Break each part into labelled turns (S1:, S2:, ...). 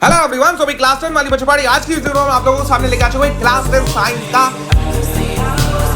S1: Hello everyone, अभी class 10 वाली बच्चों आज की वीडियो में आप लोगों को सामने लेके आ चुका हूं क्लास 10 साइंस का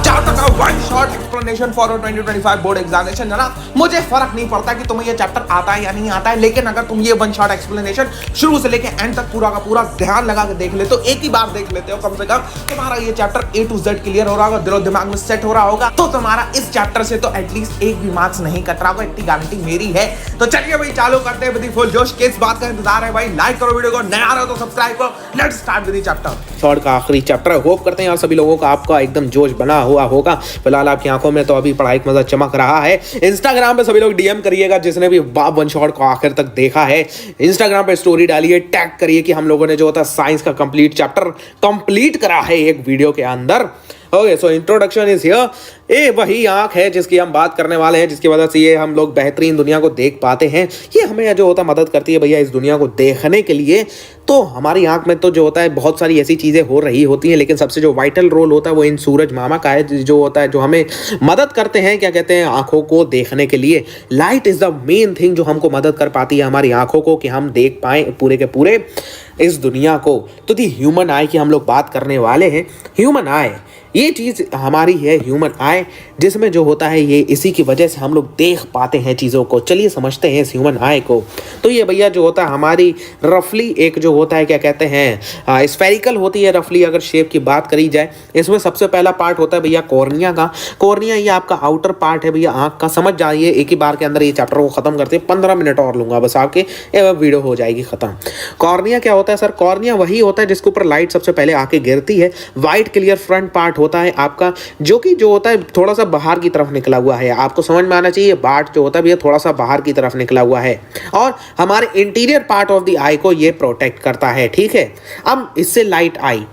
S1: चैप्टर का one shot explanation for 2025 board examination. जनाब मुझे फर्क नहीं पड़ता कि तुम्हें ये चैप्टर आता है या नहीं आता है, लेकिन अगर तुम ये वन शॉट एक्सप्लेनेशन शुरू से लेके एंड तक पूरा का पूरा ध्यान लगा के देख लेते हो, एक ही बार देख लेते हो, कम से कम तुम्हारा ये chapter A to Z clear हो रहा होगा, दिलो दिमाग में सेट हो रहा होगा, तो तुम्हारा इस चैप्टर से तो एटलीस्ट एक भी मार्क्स नहीं कट रहा होगा, इतनी गारंटी मेरी है। तो चलिए भाई चालू करते हैं विद फुल जोश। किस बात का इंतजार है भाई? लाइक करो वीडियो को, नया रहो तो सब्सक्राइब करो। Let's start with the chapter. Short का आखिरी चैप्टर होप करते हैं यार सभी लोगों का आपका एकदम जोश बना हुआ होगा। फिलहाल आपकी आंखों में तो अभी पढ़ाई का मजा चमक रहा है। इंस्टाग्राम पे सभी लोग डीएम करिएगा जिसने भी वन शॉट को आखिर तक देखा है। इंस्टाग्राम पे स्टोरी डालिए, टैग करिए कि हम लोगों ने जो होता है साइंस का कंप्लीट चैप्टर कंप्लीट करा है एक वीडियो के अंदर। Okay, so introduction is here. ये वही आंख है जिसकी हम बात करने वाले हैं, जिसकी वजह से ये हम लोग बेहतरीन दुनिया को देख पाते हैं। ये हमें जो होता है मदद करती है भैया इस दुनिया को देखने के लिए। तो हमारी आंख में तो जो होता है बहुत सारी ऐसी चीज़ें हो रही होती हैं, लेकिन सबसे जो वाइटल रोल होता है वो इन सूरज मामा का है, जो होता है जो हमें मदद करते हैं क्या कहते हैं आंखों को देखने के लिए। Light is the main thing जो हमको मदद कर पाती है हमारी आंखों को कि हम देख पाएँ पूरे के पूरे इस दुनिया को। तो दी ह्यूमन आई की हम लोग बात करने वाले हैं। ह्यूमन आई ये चीज़ हमारी है, ह्यूमन आई, जिसमें जो होता है ये इसी की वजह से हम लोग देख पाते हैं चीज़ों को। चलिए समझते हैं इस ह्यूमन आई को। तो ये भैया जो होता है हमारी रफली एक जो होता है क्या कहते हैं स्फेरिकल होती है रफली अगर शेप की बात करी जाए। इसमें सबसे पहला पार्ट होता है भैया कॉर्निया का। कॉर्निया ये आपका आउटर पार्ट है भैया आँख का। समझ जाइए एक ही बार के अंदर ये चैप्टर को ख़त्म करते हैं। 15 मिनट और लूँगा बस आपके, वीडियो हो जाएगी ख़त्म। कॉर्निया क्या होता है सर? कॉर्निया वही होता है जिसके ऊपर लाइट सबसे पहले आके गिरती है। वाइट क्लियर फ्रंट पार्ट होता है आपका, जो कि जो होता है थोड़ा सा बाहर की तरफ निकला हुआ है। आपको समझ में आना चाहिए बार्ट जो होता है भैया थोड़ा सा बाहर की तरफ निकला हुआ है और हमारे इंटीरियर पार्ट ऑफ द आई को ये प्रोटेक्ट करता है। ठीक है, अब इससे लाइट आई,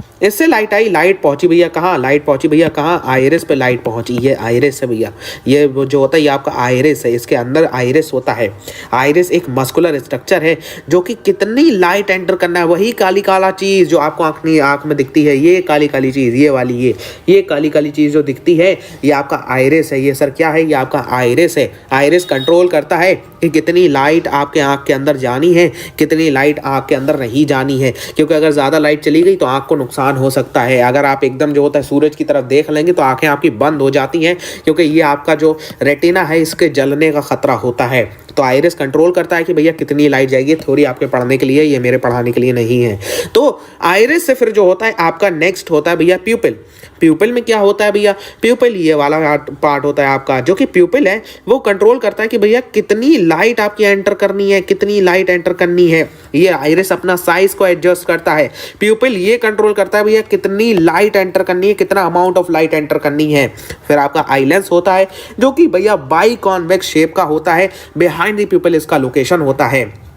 S1: लाइट पहुंची भैया कहाँ? लाइट पहुंची भैया कहाँ? आइरिस पे लाइट पहुंची। ये आइरिस है भैया, ये वो जो होता है ये आपका आइरिस है। इसके अंदर आइरिस होता है। आइरिस एक मस्कुलर स्ट्रक्चर है जो कि कितनी लाइट एंटर करना है, वही काली काला चीज़ जो आपको आँख में दिखती है, ये काली काली चीज़, ये वाली ये काली काली चीज़ जो दिखती है ये आपका आइरिस है। ये सर क्या है? ये आपका आइरिस है। आइरिस कंट्रोल करता है कि कितनी लाइट आपके आँख के अंदर जानी है, कितनी लाइट आँख के अंदर नहीं जानी है, क्योंकि अगर ज़्यादा लाइट चली गई तो आँख को नुकसान हो सकता है। अगर आप एकदम जो होता है सूरज की तरफ देख लेंगे तो आंखें आपकी बंद हो जाती हैं, क्योंकि ये आपका जो रेटिना है इसके जलने का खतरा होता है। तो आइरिस कंट्रोल करता है कि भैया कितनी लाइट जाएगी। थोड़ी आपके पढ़ने के लिए, ये मेरे पढ़ाने के लिए नहीं है। तो आइरिस से फिर जो होता है आपका नेक्स्ट होता है भैया प्यूपिल। प्यूपिल में क्या होता है भैया? प्यूपिल ये वाला पार्ट होता है आपका, जो कि प्यूपिल है वो कंट्रोल करता है कि भैया कितनी लाइट आपकी एंटर करनी है, कितनी लाइट एंटर करनी है। ये आइरिस अपना साइज को एडजस्ट करता है। प्यूपिल ये कंट्रोल करता है भैया कितनी लाइट एंटर करनी है, कितना अमाउंट ऑफ लाइट एंटर करनी है। फिर आपका आई लेंस होता है जो कि भैया बाई कॉन्वेक्स शेप का होता है। बिहाइंड द प्यूपिल इसका लोकेशन होता है।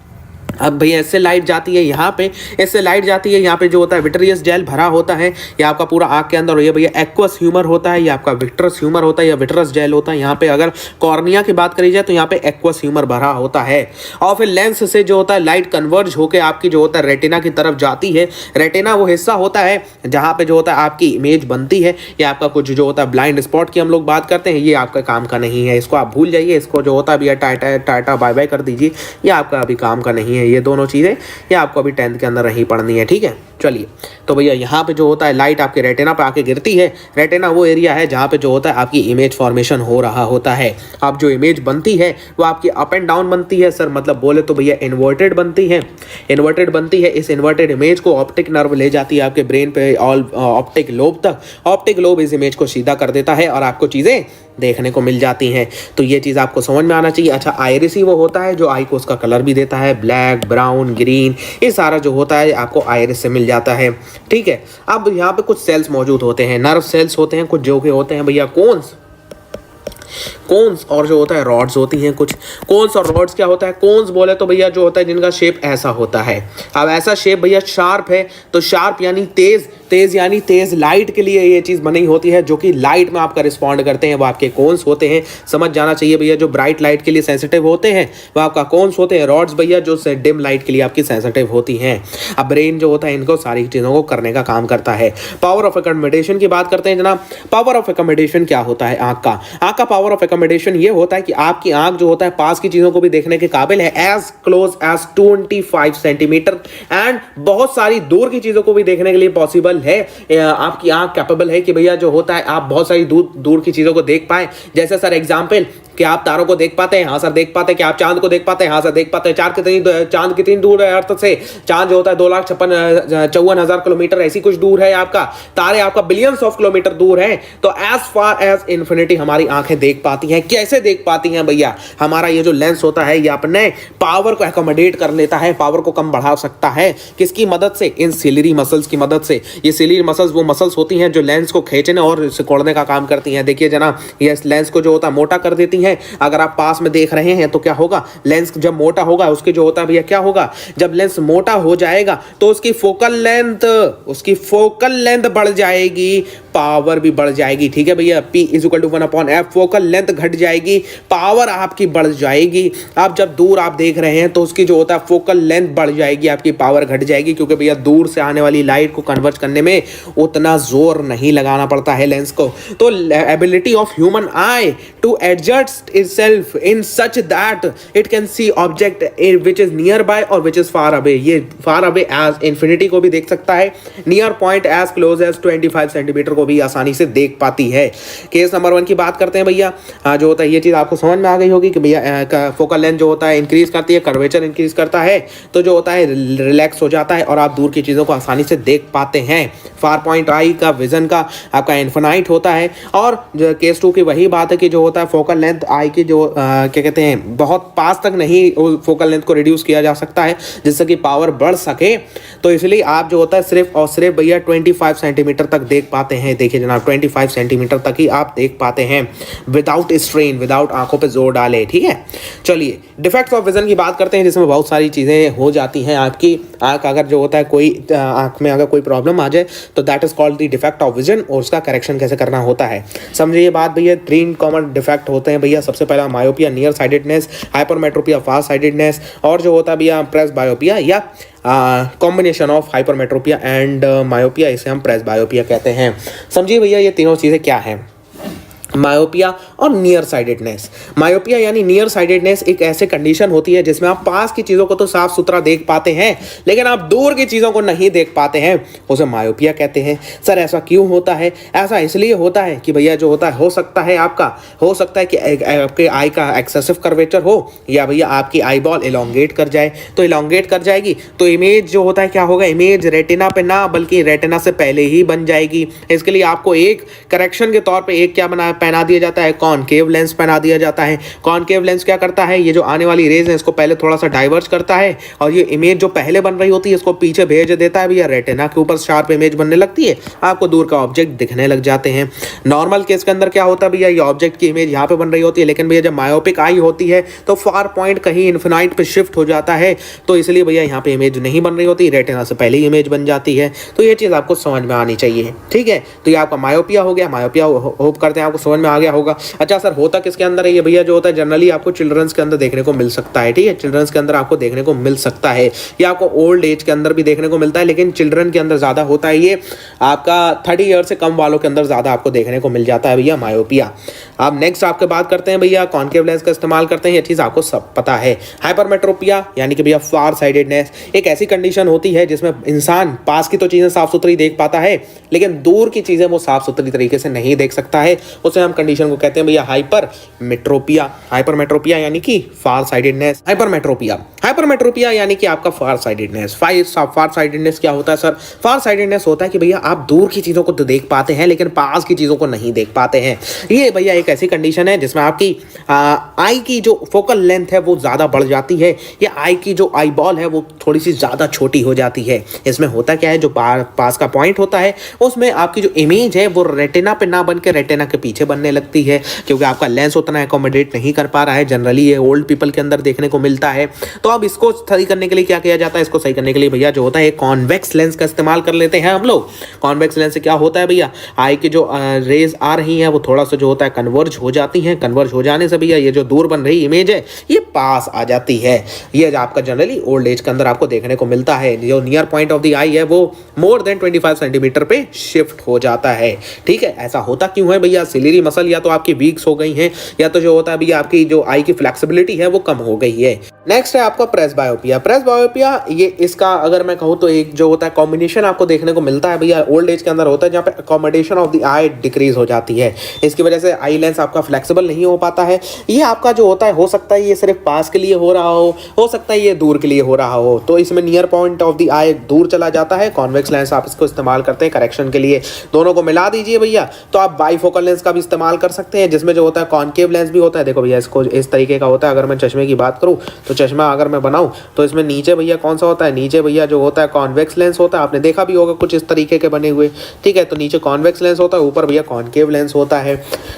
S1: अब भैया इससे लाइट जाती है यहाँ पे, इससे लाइट जाती है यहाँ पे जो होता है विट्रियस जेल भरा होता है ये आपका पूरा आँख के अंदर। ये भैया एक्वस ह्यूमर होता है, ये आपका विट्रस ह्यूमर होता है या विट्रस जेल होता है। यहाँ पे अगर कॉर्निया की बात करी जाए तो यहाँ पे एक्वस ह्यूमर भरा होता है। और फिर लेंस से जो होता है लाइट कन्वर्ज होकर आपकी जो होता है रेटिना की तरफ जाती है। रेटिना वो हिस्सा होता है जहाँ पे जो होता है आपकी इमेज बनती है। ये आपका कुछ जो होता है ब्लाइंड स्पॉट की हम लोग बात करते हैं, ये आपका काम का नहीं है, इसको आप भूल जाइए। इसको जो होता है भैया टाटा बाय बाय कर दीजिए, ये आपका अभी काम का नहीं है। ये दोनों चीज़ें ये आपको अभी 10th के अंदर नहीं पढ़नी है। ठीक है, चलिए तो भैया यहाँ पे जो होता है लाइट आपके रेटिना पे आके गिरती है। रेटिना वो एरिया है जहाँ पे जो होता है आपकी इमेज फॉर्मेशन हो रहा होता है। अब जो इमेज बनती है वो आपकी अप एंड डाउन बनती है सर, मतलब बोले तो भैया इन्वर्टेड बनती है। इन्वर्टेड बनती है। इस इन्वर्टेड इमेज को ऑप्टिक नर्व ले जाती है आपके ब्रेन पे ऑल ऑप्टिक लोब तक। ऑप्टिक लोब इस इमेज को सीधा कर देता है और आपको चीज़ें देखने को मिल जाती हैं। तो ये चीज़ आपको समझ में आना चाहिए। अच्छा, आइरिस ही वो होता है जो आई को उसका कलर भी देता है, ब्लैक, ब्राउन, ग्रीन, ये सारा जो होता है आपको आइरिस से मिल जाता है। ठीक है, अब यहाँ पे कुछ सेल्स मौजूद होते हैं, नर्व सेल्स होते हैं कुछ, जो कि होते हैं भैया कोन्स और जो होता है रॉड्स होती हैं कुछ। कोन्स और रॉड्स क्या होता है? कोन्स बोले तो भैया जो होता है जिनका शेप ऐसा होता है। अब ऐसा शेप भैया शार्प है, तो शार्प यानी तेज, तेज यानी तेज लाइट के लिए ये चीज बनी होती है, जो कि लाइट में आपका रिस्पॉन्ड करते हैं, वो आपके कोन्स होते हैं। समझ जाना चाहिए भैया, जो ब्राइट लाइट के लिए सेंसिटिव होते हैं वो आपका कोन्स होते हैं, रॉड्स भैया जो डिम लाइट के लिए आपकी सेंसिटिव होती हैं। अब ब्रेन जो होता है इनको सारी चीजों को करने का काम करता है। पावर ऑफ अकोमोडेशन की बात करते हैं जनाब। पावर ऑफ अकोमोडेशन क्या होता है? आंख का पावर ऑफ अकोमोडेशन ये होता है कि आपकी आंख जो होता है पास की चीजों को भी देखने के काबिल है, as close as 25 centimetre, and बहुत सारी दूर की चीजों को भी देखने के लिए पॉसिबल है। आपकी आंख कैपेबल है कि भैया जो होता है आप बहुत सारी दूर की चीजों को देख पाए। जैसे सर एग्जांपल, कि आप तारों को देख पाते हैं? हाँ सर देख पाते हैं। कि आप चांद को देख पाते हैं? हाँ सर देख पाते हैं। चांद कितनी दूर है अर्थ से? चांद जो होता है 2,56,54,000 किलोमीटर ऐसी कुछ दूर है आपका। तारे आपका बिलियंस ऑफ किलोमीटर दूर है। तो एज फार एज इन्फिनिटी हमारी आंखें देख पाती हैं। कैसे देख पाती हैं भैया? हमारा ये जो लेंस होता है ये अपने पावर को एकोमोडेट कर लेता है, पावर को कम बढ़ा सकता है। किसकी मदद से? इन सिलियरी मसल्स की मदद से। ये सिलियरी मसल्स वो मसल्स होती हैं जो लेंस को खींचने और सिकोड़ने का काम करती हैं। देखिए जनाब, ये लेंस को जो होता है मोटा कर देती हैं। अगर आप पास में देख रहे हैं तो क्या होगा? लेंस जब मोटा होगा उसके जो होता है भैया क्या होगा? जब लेंस मोटा हो जाएगा तो उसकी फोकल लेंथ बढ़ जाएगी, पावर भी बढ़ जाएगी। ठीक है भैया, P = 1/f। फोकल लेंथ घट जाएगी, पावर आपकी बढ़ जाएगी। आप जब दूर आप देख रहे हैं तो उसकी जो होता है फोकल लेंथ बढ़ जाएगी, आपकी पावर घट जाएगी, क्योंकि भैया दूर से आने वाली लाइट को कन्वर्ट करने में उतना जोर नहीं लगाना पड़ता है लेंस को। तो ability of human eye to adjust itself in such that it can see object which is nearby or which is far away। ये far away as infinity को भी देख सकता है, near point as close as 25 centimetre को भी आसानी से देख पाती है। केस नंबर 1 की बात करते हैं भैया। जो होता है ये चीज आपको समझ में आ गई होगी कि भैया फोकल लेंथ जो होता है इंक्रीज करती है, कर्वेचर इंक्रीज करता है, तो जो होता है रिलैक्स हो जाता है और आप दूर की चीजों को आसानी से देख पाते हैं। फार पॉइंट आई का विजन का आपका इन्फिनाइट होता है। और केस 2 की वही बात है कि जो होता है फोकल लेंथ आई की जो क्या कहते हैं बहुत पास तक नहीं फोकल लेंथ को रिड्यूस किया जा सकता है जिससे कि पावर बढ़ सके। तो इसलिए आप जो होता है सिर्फ और सिर्फ भैया 25 सेंटीमीटर तक देख पाते हैं। देखिए जनाब 25 सेंटीमीटर तक ही आप देख पाते हैं विदाउट स्ट्रेन, विदाउट आंखों पे जोर डाले। ठीक है, चलिए डिफेक्ट्स ऑफ विजन की बात करते हैं, जिसमें बहुत सारी चीज़ें हो जाती हैं। आपकी आंख अगर जो होता है कोई आंख में अगर कोई प्रॉब्लम आ जाए तो that is called the defect of vision, और उसका करेक्शन कैसे करना होता है समझिए बात भैया। 3 कॉमन डिफेक्ट होते हैं भैया। सबसे पहला मायोपिया, नियर साइडेडनेस, हाइपरमेट्रोपिया, फार साइडेडनेस, और जो होता है भैया प्रेस बायोपिया या combination of hypermetropia and myopia, इसे हम प्रेस बायोपिया कहते हैं। समझिए भैया ये तीनों चीज़ें क्या हैं, मायोपिया और नियर साइडेडनेस। मायोपिया यानी नियर साइडेडनेस एक ऐसी कंडीशन होती है जिसमें आप पास की चीज़ों को तो साफ सुथरा देख पाते हैं लेकिन आप दूर की चीज़ों को नहीं देख पाते हैं, उसे मायोपिया कहते हैं। सर ऐसा क्यों होता है? ऐसा इसलिए होता है कि भैया जो होता है हो सकता है कि आपके आई का एक्सेसिव कर्वेचर हो, या भैया आपकी आई बॉल इलोंगेट कर जाए। तो इलोंगेट कर जाएगी तो इमेज जो होता है क्या होगा, इमेज रेटिना पे ना बल्कि रेटिना से पहले ही बन जाएगी। इसके लिए आपको एक करेक्शन के तौर पर एक क्या पहना दिया जाता है, कॉनकेव लेंस पहना दिया जाता है। कॉनकेव लेंस क्या करता है, ये जो आने वाली रेज है इसको पहले थोड़ा सा डाइवर्ज करता है और ये इमेज जो पहले बन रही होती है इसको पीछे भेज देता है भैया, रेटिना के ऊपर शार्प इमेज बनने लगती है, आपको दूर का ऑब्जेक्ट दिखने लग जाते हैं। नॉर्मल केस के अंदर क्या होता है भैया, ये ऑब्जेक्ट की इमेज यहाँ पे बन रही होती है, लेकिन भैया जब मायोपिक आई होती है तो फार पॉइंट कहीं इन्फिनाइट पे शिफ्ट हो जाता है, तो इसलिए भैया यहाँ पे इमेज नहीं बन रही होती, रेटिना से पहले ही इमेज बन जाती है। तो ये चीज़ आपको समझ में आनी चाहिए। ठीक है, तो ये आपका मायोपिया हो गया। मायोपिया होप करते हैं आपको समझ में आ गया होगा। अच्छा सर होता किसके अंदर है ये भैया? जो होता है जनरली आपको चिल्ड्रंस के अंदर देखने को मिल सकता है। ठीक है, चिल्ड्रंस के अंदर आपको देखने को मिल सकता है, या आपको ओल्ड एज के अंदर भी देखने को मिलता है, लेकिन चिल्ड्रन के अंदर ज़्यादा होता है। ये आपका 30 ईयर से कम वालों के अंदर ज़्यादा आपको देखने को मिल जाता है भैया मायोपिया। अब नेक्स्ट आपके बात करते हैं भैया कॉनकेव लेंस का इस्तेमाल करते हैं, ये चीज़ आपको सब पता है। हाइपरमेट्रोपिया यानी कि भैया फार साइडेडनेस एक ऐसी कंडीशन होती है जिसमें इंसान पास की तो चीज़ें साफ सुथरी देख पाता है लेकिन दूर की चीज़ें वो साफ सुथरी तरीके से नहीं देख सकता है, उसे हम कंडीशन को कहते हैं भैया हाइपरमेट्रोपिया। हाइपरमेट्रोपिया यानी कि फार साइडेडनेस। हाइपरमेट्रोपिया यानी कि आपका फार साइडेडनेस। फार साइडेडनेस क्या होता है सर? फार साइडेडनेस होता है कि भैया आप दूर की चीज़ों को तो देख पाते हैं लेकिन पास की चीज़ों को नहीं देख पाते हैं। ये भैया एक ऐसी कंडीशन है जिसमें आपकी आई की जो फोकल लेंथ है वो ज़्यादा बढ़ जाती है, या आई की जो आई बॉल है वो थोड़ी सी ज़्यादा छोटी हो जाती है। इसमें होता क्या है, जो पास का पॉइंट होता है उसमें आपकी जो इमेज है वो रेटिना पे ना बन के रेटिना के पीछे
S2: बनने लगती है, क्योंकि आपका लेंस उतना एकोमोडेट नहीं कर पा रहा है। जनरली ये ओल्ड पीपल के अंदर देखने को मिलता है। तो अब इसको सही करने के लिए क्या किया जाता है? इसको सही करने के लिए भैया जो होता है एक कॉन्वेक्स लेंस का इस्तेमाल कर लेते हैं हम लोग। कॉन्वेक्स लेंस से क्या होता है भैया, आई की जो रेज आ रही है वो थोड़ा सा जो होता है कन्वर्ज हो जाती हैं। कन्वर्ज हो जाने से भैया ये जो दूर बन रही इमेज है ये पास आ जाती है। ये आपका जनरली ओल्ड एज के अंदर आपको देखने को मिलता है। जो नियर पॉइंट ऑफ द आई है वो मोर देन 25 सेंटीमीटर पे शिफ्ट हो जाता है। ठीक है, ऐसा होता क्यों है भैया? सिलियरी मसल या तो आपकी वीक्स हो गई हैं, या तो जो होता है भैया आपकी जो आई की फ्लेक्सिबिलिटी है वो कम हो गई है। नेक्स्ट है आपका प्रेसबायोपिया। प्रेसबायोपिया ये इसका अगर मैं कहूँ तो एक जो होता है कॉम्बिनेशन आपको देखने को मिलता है भैया ओल्ड एज के अंदर होता है, जहाँ पे accommodation of the I decrease हो जाती है। इसकी वजह से आई लेंस आपका फ्लेक्सिबल नहीं हो पाता है। ये आपका जो होता है हो सकता है ये सिर्फ पास के लिए हो रहा हो सकता है ये दूर के लिए हो रहा हो। तो इसमें नियर पॉइंट ऑफ द आई दूर चला जाता है। कॉन्वेक्स लेंस आप इसको इस्तेमाल करते हैं करेक्शन के लिए। दोनों को मिला दीजिए भैया, तो आप बाईफोकल लेंस का भी इस्तेमाल कर सकते हैं, जिसमें जो होता है कॉनकेव लेंस भी होता है। देखो भैया इसको इस तरीके का होता है। अगर मैं चश्मे की बात करूँ तो चश्मा अगर मैं बनाऊँ तो इसमें नीचे भैया कौन सा होता है? नीचे भैया जो होता है कॉन्वेक्स लेंस होता है। आपने देखा भी होगा कुछ इस तरीके के बने हुए। ठीक है, तो नीचे कॉन्वेक्स लेंस होता है, ऊपर भैया कॉनकेव लेंस होता है।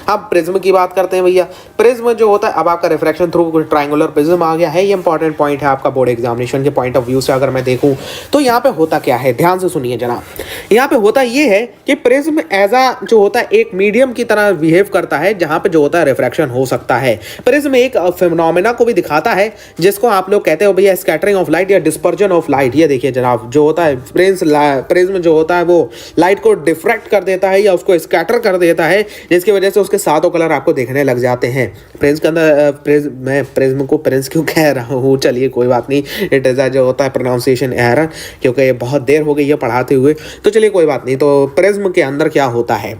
S2: अब प्रिज्म की बात करते हैं भैया। प्रिज्म जो होता है, अब आपका रिफ्रैक्शन थ्रू ट्रायंगुलर प्रिज्म आ गया है। ये इंपॉर्टेंट पॉइंट है आपका बोर्ड एग्जामिनेशन के पॉइंट ऑफ व्यू से अगर मैं देखूं तो यहाँ पे होता क्या है, ध्यान से सुनिए जनाब। यहाँ पे होता ये है कि प्रिज्म एज अ जो होता है एक मीडियम की तरह बिहेव करता है, जहाँ पे जो होता है रिफ्रैक्शन हो सकता है। प्रिज्म एक फिनोमेना को भी दिखाता है जिसको आप लोग कहते हो भैया स्कैटरिंग ऑफ लाइट या डिस्पर्जन ऑफ लाइट। ये देखिए जनाब, जो होता है प्रिज्म जो होता है वो लाइट को डिफ्रैक्ट कर देता है या उसको स्कैटर कर देता है, जिसकी वजह से उसके सातों कलर आपको देखने लग जाते हैं। प्रिज्म के अंदर मैं प्रिज्म को प्रिंस क्यों कह रहा हूँ, चलिए कोई बात नहीं, इट इज़ जो होता है प्रोनाउंसिएशन एरर, क्योंकि बहुत देर हो गई है पढ़ाते हुए, तो चलिए कोई बात नहीं। तो प्रिज्म के अंदर क्या होता है?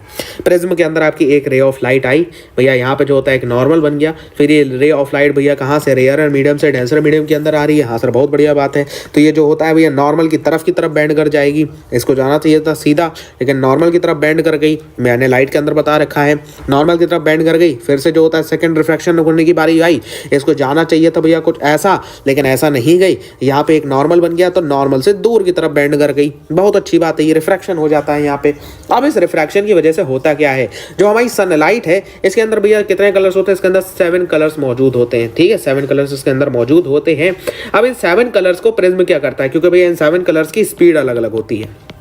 S2: प्रिज्म के अंदर आपकी एक रे ऑफ लाइट आई भैया, यहाँ पे जो होता है एक नॉर्मल बन गया। फिर ये रे ऑफ लाइट भैया कहाँ से? रेयर मीडियम से डेंसर मीडियम के अंदर आ रही है। हाँ सर, बहुत बढ़िया बात है। तो ये जो होता है भैया नॉर्मल की तरफ बेंड कर जाएगी। इसको जाना चाहिए था सीधा, लेकिन नॉर्मल की तरफ बेंड कर गई। मैंने लाइट के अंदर बता रखा है नॉर्मल की तरफ बेंड कर गई। फिर से जो होता है सेकंड रिफ्रैक्शन करने की बारी आई। इसको जाना चाहिए था भैया कुछ ऐसा, लेकिन ऐसा नहीं गई। यहाँ पे एक नॉर्मल बन गया, तो नॉर्मल से दूर की तरफ बेंड कर गई। बहुत अच्छी बात है, ये रिफ्रैक्शन हो जाता है यहाँ पे। अब इस रिफ्रैक्शन की वजह से होता क्या है, जो हमारी सनलाइट है इसके अंदर भैया कितने कलर्स होते हैं? इसके अंदर 7 कलर्स मौजूद होते हैं। ठीक है, 7 कलर्स इसके अंदर मौजूद होते हैं। अब इन 7 कलर्स को प्रिज्म क्या करता है, क्योंकि भैया इन 7 कलर्स की स्पीड अलग अलग होती है।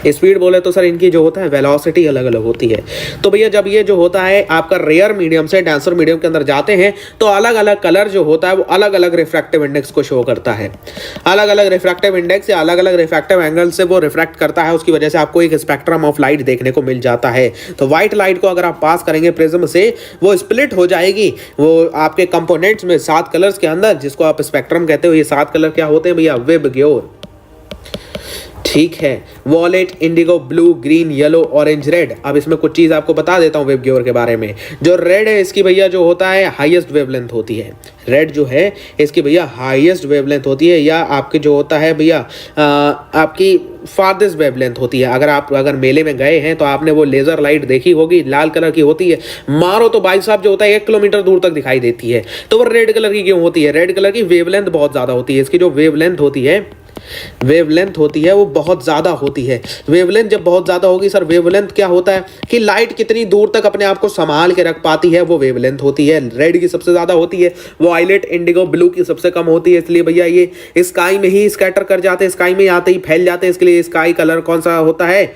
S2: स्पीड बोले तो सर इनकी जो होता है वेलोसिटी अलग अलग होती है। तो भैया जब ये जो होता है आपका रेयर मीडियम से डेंसर मीडियम के अंदर जाते हैं, तो अलग अलग कलर जो होता है वो अलग अलग रिफ्रैक्टिव इंडेक्स को शो करता है। अलग अलग रिफ्रैक्टिव इंडेक्स या अलग अलग रिफ्रैक्टिव एंगल से वो रिफ्रैक्ट करता है। उसकी वजह से आपको एक स्पेक्ट्रम ऑफ लाइट देखने को मिल जाता है। तो व्हाइट लाइट को अगर आप पास करेंगे प्रिज्म से, वो स्प्लिट हो जाएगी। वो आपके कंपोनेंट्स में 7 कलर्स के अंदर, जिसको आप स्पेक्ट्रम कहते हो, ये 7 कलर क्या होते हैं भैया? विबग्योर। ठीक है, wallet, Indigo, blue, green, yellow, orange, red. अब इसमें कुछ चीज़ आपको बता देता हूँ विबग्योर के बारे में। जो रेड है इसकी भैया जो होता है हाईएस्ट वेवलेंथ होती है। रेड जो है इसकी भैया हाईएस्ट वेवलेंथ होती है, या आपके जो होता है भैया आपकी फारदेस्ट वेवलेंथ होती है। अगर मेले में गए हैं तो आपने वो लेजर लाइट देखी होगी, लाल कलर की होती है। मारो तो भाई साहब जो होता है 1 किलोमीटर दूर तक दिखाई देती है। तो वो रेड कलर की क्यों होती है? रेड कलर की वेवलेंथ बहुत ज़्यादा होती है। इसकी जो वेवलेंथ होती है वो बहुत ज़्यादा होती है। वेवलेंथ जब बहुत ज़्यादा होगी सर, वेवलेंथ क्या होता है कि लाइट कितनी दूर तक अपने आप को संभाल के रख पाती है, वो वेवलेंथ होती है। रेड की सबसे ज़्यादा होती है, वॉयलेट, इंडिगो, ब्लू की सबसे कम होती है। इसलिए भैया ये स्काई में ही स्कैटर कर जाते हैं, स्काई में आते ही फैल जाते हैं। इसके लिए स्काई कलर कौन सा होता है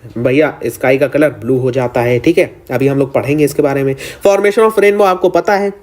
S2: भैया? स्काई का कलर ब्लू हो जाता है। ठीक है, अभी हम लोग पढ़ेंगे इसके बारे में। फॉर्मेशन ऑफ रेनबो आपको पता है,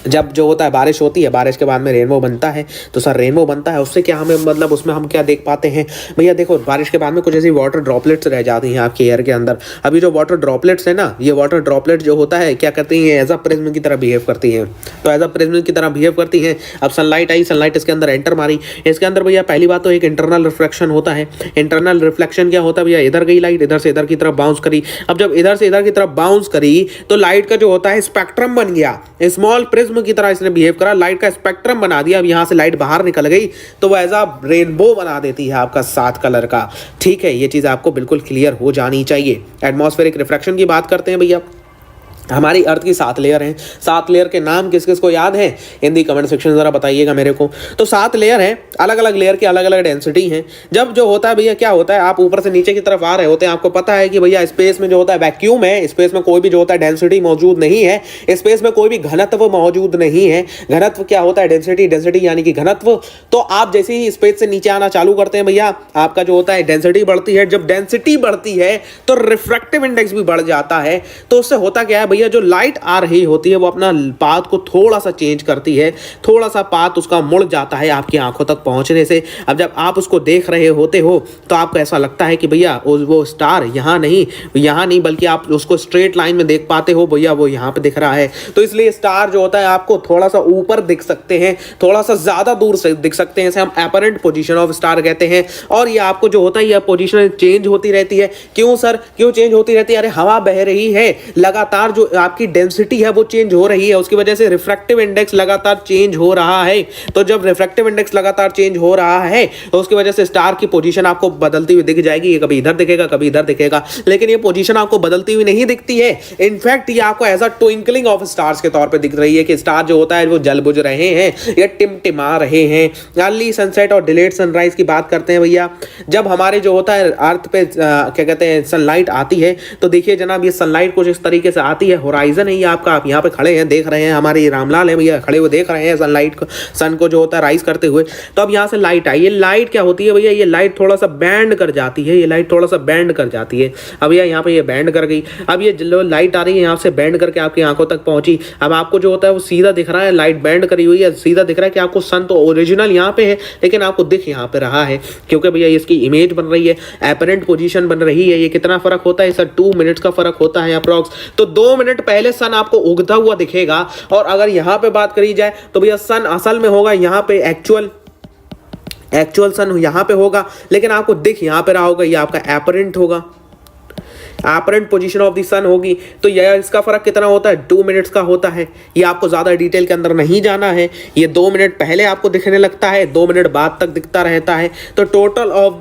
S2: जब जो होता है बारिश होती है, बारिश के बाद में रेनबो बनता है। तो सर रेनबो बनता है, उससे क्या हमें मतलब उसमें हम क्या देख पाते हैं भैया? देखो, बारिश के बाद में कुछ ऐसी वाटर ड्रॉपलेट्स रह जाती हैं आपके एयर के अंदर। अभी जो वाटर ड्रॉपलेट्स है ना, ये वाटर ड्रॉपलेट जो होता है क्या करती हैं? एज अ प्रिज्म की तरह बिहेव करती हैं। तो एज अ प्रिज्म की तरह बिहेव करती हैं। अब सनलाइट आई, सनलाइट इसके अंदर एंटर मारी। इसके अंदर भैया पहली बात तो एक इंटरनल रिफ्लेक्शन होता है। इंटरनल रिफ्लेक्शन क्या होता है भैया? इधर गई लाइट, इधर से इधर की तरफ बाउंस करी। अब जब इधर से इधर की तरफ बाउंस करी तो लाइट का जो होता है स्पेक्ट्रम बन गया। स्मॉल प्रिज्म की तरह इसने बिहेव करा, लाइट का स्पेक्ट्रम बना दिया। अब यहां से लाइट बाहर निकल गई तो वो एज अ रेनबो बना देती है आपका 7 कलर का। ठीक है, ये चीज आपको बिल्कुल क्लियर हो जानी चाहिए। एटमॉस्फेरिक रिफ्रैक्शन की बात करते हैं भैया। हमारी अर्थ की 7 लेयर हैं। 7 लेयर के नाम किस किस को याद है, हिंदी कमेंट सेक्शन जरा बताइएगा मेरे को। तो 7 लेयर हैं, अलग अलग लेयर की अलग अलग डेंसिटी हैं। जब जो होता है भैया क्या होता है, आप ऊपर से नीचे की तरफ आ रहे होते हैं, आपको पता है कि भैया स्पेस में जो होता है वैक्यूम है, स्पेस में कोई भी जो होता है डेंसिटी मौजूद नहीं है, स्पेस में कोई भी घनत्व मौजूद नहीं है। घनत्व क्या होता है, डेंसिटी, डेंसिटी यानी कि घनत्व। तो आप जैसे ही स्पेस से नीचे आना चालू करते हैं भैया, आपका जो होता है डेंसिटी बढ़ती है। जब डेंसिटी बढ़ती है तो रिफ्रैक्टिव इंडेक्स भी बढ़ जाता है। तो उससे होता क्या है भैया, जो लाइट आ रही होती है वो अपना पाथ को थोड़ा सा चेंज करती है, थोड़ा सा पाथ उसका मुड़ जाता है आपकी आंखों तक पहुंचने से। अब जब आप उसको देख रहे होते हो तो आपको ऐसा लगता है कि भैया वो स्टार यहाँ नहीं बल्कि आप उसको स्ट्रेट लाइन में देख पाते हो, भैया वो यहाँ पे दिख रहा है। तो इसलिए स्टार जो होता है आपको थोड़ा सा ऊपर दिख सकते हैं, थोड़ा सा ज्यादा दूर से दिख सकते हैं, इसे हम एपरेंट पोजीशन ऑफ स्टार कहते हैं। और ये आपको जो होता है ये पोजीशन चेंज होती रहती है। क्यों सर, क्यों चेंज होती रहती है? अरे हवा बह रही है लगातार, जो आपकी डेंसिटी है वो चेंज हो रही है, उसकी वजह से रिफ्रैक्टिव इंडेक्स लगातार चेंज हो रहा है। तो जब रिफ्रैक्टिव इंडेक्स लगातार चेंज हो रहा है तो उसकी वजह से स्टार की पोजीशन आपको बदलती हुई दिख जाएगी। ये कभी इधर दिखेगा, कभी इधर दिखेगा, लेकिन ये पोजीशन आपको बदलती हुई नहीं दिखती है। इनफैक्ट ये आपको as a twinkling of stars के तौर पे दिख रही है कि स्टार जो होता है वो जल बुझ रहे हैं या टिमटिमा रहे हैं। अर्ली सनसेट और डिलेड सनराइज की बात करते हैं भैया। जब हमारे जो होता है अर्थ पे क्या कहते हैं सनलाइट आती है, तो देखिए जनाब ये सनलाइट कुछ इस तरीके से आती है। होराइजन है ये आपका, आप यहाँ पे खड़े हैं देख रहे हैं, हमारे रामलाल है भैया खड़े हुए देख रहे हैं सनलाइट को, सन को जो होता है राइज करते हुए। तो अब यहाँ से लाइट आई, ये लाइट क्या होती है भैया, ये लाइट थोड़ा सा बैंड कर जाती है, ये लाइट थोड़ा सा बैंड कर जाती है। अब भैया यहाँ पे ये बैंड कर गई। अब ये जो लाइट आ रही है यहाँ से बैंड करके आपकी आंखों तक पहुंची। अब आपको जो होता है वो सीधा दिख रहा है, लाइट बैंड करी हुई है, सीधा दिख रहा है कि आपको सन तो ओरिजिनल यहाँ पे है लेकिन आपको दिख यहाँ पे रहा है, क्योंकि भैया इसकी इमेज बन रही है, एपरेंट पोजीशन बन रही है। ये कितना फर्क होता है सर? 2 मिनट्स का फर्क होता है अप्रॉक्स। तो 2 मिनट पहले सन आपको उगता हुआ दिखेगा। और अगर यहाँ पे बात करी जाए तो भैया सन असल में होगा यहाँ पे, एक्चुअल सन यहाँ पे होगा, लेकिन आपको दिख यहाँ पे रहा होगा, ये आपका एपरेंट होगा, एपरेंट पोजीशन ऑफ द सन होगी। तो यह इसका फर्क कितना होता है? 2 मिनट्स का होता है। ये आपको ज्यादा डिटेल के अंदर नहीं जाना है। ये 2 मिनट पहले आपको दिखने लगता है, 2 मिनट बाद तक दिखता रहता है। तो टोटल ऑफ द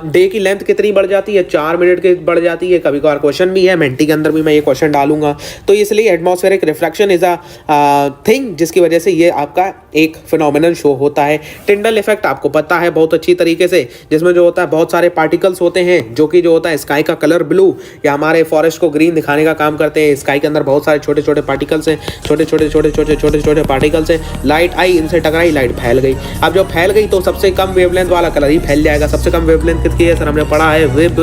S2: डे की लेंथ कितनी बढ़ जाती है? 4 मिनट की बढ़ जाती है। कभी कभार क्वेश्चन भी है, मेंटी के अंदर भी मैं ये क्वेश्चन डालूंगा। तो इसलिए atmospheric reflection is a thing जिसकी वजह से ये आपका एक फिनोमिनल शो होता है। टिंडल इफेक्ट आपको पता है बहुत अच्छी तरीके से, जिसमें जो होता है बहुत सारे पार्टिकल्स होते हैं जो कि जो होता है स्काई का कलर ब्लू या हमारे फॉरेस्ट को ग्रीन दिखाने का काम करते हैं। स्काई के अंदर बहुत सारे छोटे छोटे पार्टिकल्स हैं, छोटे पार्टिकल्स हैं। लाइट आई, इनसे टकराई, लाइट फैल गई। अब जब फैल गई तो सबसे कम वेवलेंथ वाला कलर ही फैल जाएगा। सबसे कम वेवलेंथ कितनी है सर? हमने पढ़ा है वेब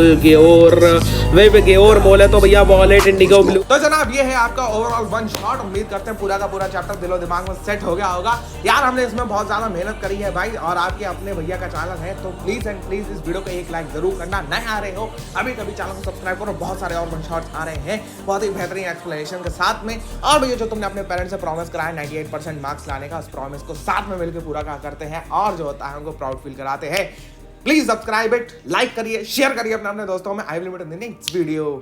S2: गेओर बोले तो भैया वॉलेट इंडिगो ब्लू।
S1: तो जनाब ये है आपका ओवरऑल वन शॉट। उम्मीद करते हैं पूरा का पूरा चैप्टर दिलो दिमाग में सेट हो गया होगा। यार हमने इसमें बहुत ज्यादा मेहनत करी है भाई, और आपके अपने भैया का चैनल है तो प्लीज एंड प्लीज इस वीडियो को एक लाइक जरूर करना। नए आ रहे हो अभी कभी चैनल को सब्सक्राइब करो, बहुत सारे और वन शॉट्स आ रहे हैं बहुत ही बेहतरीन एक्सप्लेनेशन के साथ में। और भैया जो तुमने अपने पेरेंट्स से प्रॉमिस कराया 98% मार्क्स लाने का, उस प्रॉमिस को साथ में मिलकर पूरा करते हैं और जो होता है हमको प्राउड फील कराते हैं। प्लीज सब्सक्राइब इट, लाइक करिए, शेयर करिए अपने दोस्तों में। I will meet in the next video.